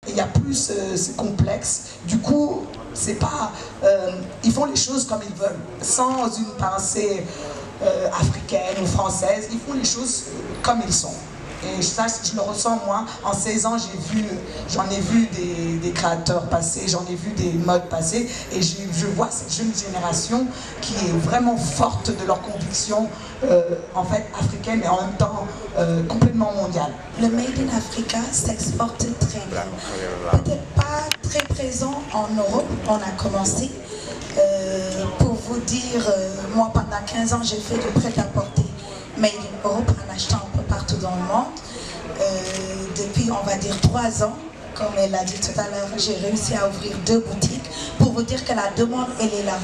il y a plus c'est complexe. Du coup, c'est pas, ils font les choses comme ils veulent, sans une pensée africaine ou française. Ils font les choses comme ils sont. Et ça, je le ressens moi. En 16 ans, j'en ai vu des créateurs passer, j'en ai vu des modes passer, et je vois cette jeune génération qui est vraiment forte de leurs convictions, en fait africaines, mais en même temps complètement mondiales. Le Made in Africa s'exporte très bien. Peut-être pas très présent en Europe, on a commencé. Pour vous dire, moi pendant 15 ans, j'ai fait du prêt-à-porter Made in Europe en achetant un peu partout dans le monde. Depuis, on va dire 3 ans, comme elle l'a dit tout à l'heure, j'ai réussi à ouvrir 2 boutiques pour vous dire que la demande, elle est là.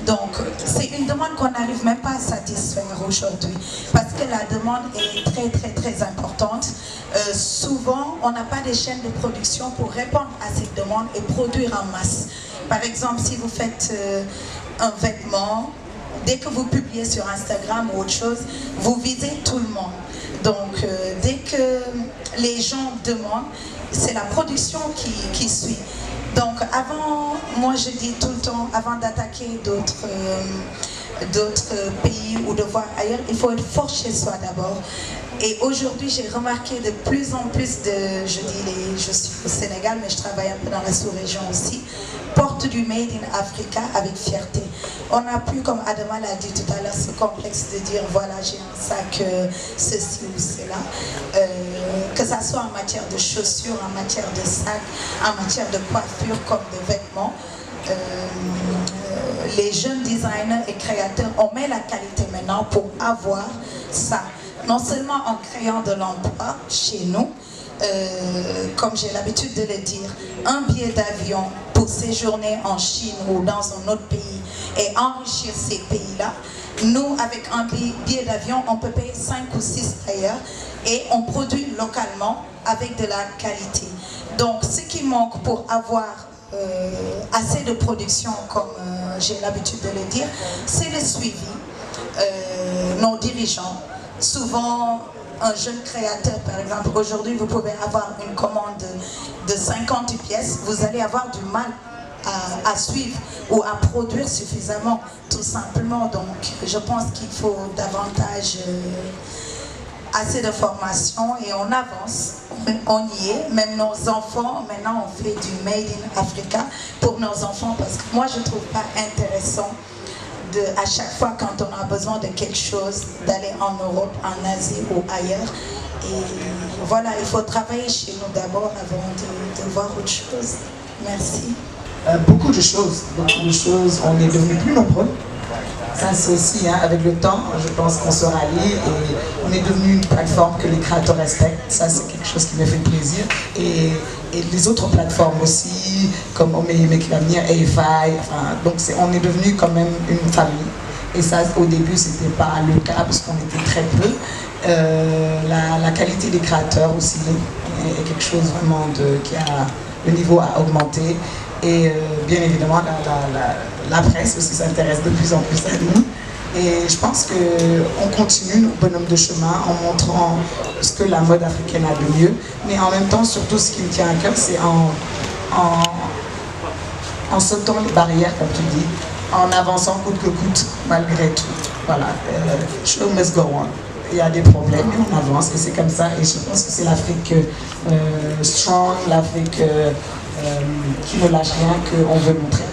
Donc, c'est une demande qu'on n'arrive même pas à satisfaire aujourd'hui parce que la demande est très, très, très importante. Souvent, on n'a pas des chaînes de production pour répondre à cette demande et produire en masse. Par exemple, si vous faites un vêtement, dès que vous publiez sur Instagram ou autre chose, vous visez tout le monde. Donc, dès que les gens demandent, c'est la production qui suit. Donc, avant, moi je dis tout le temps, avant d'attaquer d'autres pays ou de voir ailleurs, il faut être fort chez soi d'abord. Et aujourd'hui, j'ai remarqué de plus en plus de, je suis au Sénégal, mais je travaille un peu dans la sous-région aussi, portent du Made in Africa avec fierté. On n'a plus, comme Adama l'a dit tout à l'heure, ce complexe de dire, voilà, j'ai un sac, ceci ou cela. Que ça soit en matière de chaussures, en matière de sacs, en matière de coiffure comme de vêtements. Les jeunes designers et créateurs, on met la qualité maintenant pour avoir ça. Non seulement en créant de l'emploi chez nous, comme j'ai l'habitude de le dire, un billet d'avion pour séjourner en Chine ou dans un autre pays et enrichir ces pays-là. Nous, avec un billet d'avion, on peut payer 5 ou 6 ailleurs et on produit localement avec de la qualité. Donc, ce qui manque pour avoir assez de production, comme j'ai l'habitude de le dire, c'est le suivi. Nos dirigeants, souvent un jeune créateur par exemple, aujourd'hui vous pouvez avoir une commande de 50 pièces, vous allez avoir du mal à suivre ou à produire suffisamment, tout simplement. Donc je pense qu'il faut davantage assez de formation et on avance, on y est. Même nos enfants, maintenant on fait du Made in Africa pour nos enfants, parce que moi je ne trouve pas intéressant à chaque fois quand on a besoin de quelque chose, d'aller en Europe, en Asie ou ailleurs. Et voilà, il faut travailler chez nous d'abord avant de voir autre chose. Merci. Beaucoup de choses, on est devenus plus nombreux. Ça c'est aussi, hein, avec le temps, je pense qu'on se rallie et on est devenu une plateforme que les créateurs respectent. Ça c'est quelque chose qui me fait plaisir. Et les autres plateformes aussi, comme Omeyeme qui va venir, AFI, enfin, donc on est devenu quand même une famille. Et ça, au début, c'était pas le cas parce qu'on était très peu. La qualité des créateurs aussi est quelque chose vraiment le niveau a augmenté. Et bien évidemment, la presse aussi s'intéresse de plus en plus à nous. Et je pense qu'on continue notre bonhomme de chemin en montrant ce que la mode africaine a de mieux. Mais en même temps, surtout ce qui me tient à cœur, c'est en sautant les barrières, comme tu dis, en avançant coûte que coûte, malgré tout. Voilà, show must go on. Il y a des problèmes, mais on avance et c'est comme ça. Et je pense que c'est l'Afrique strong, l'Afrique qui ne lâche rien qu'on veut montrer.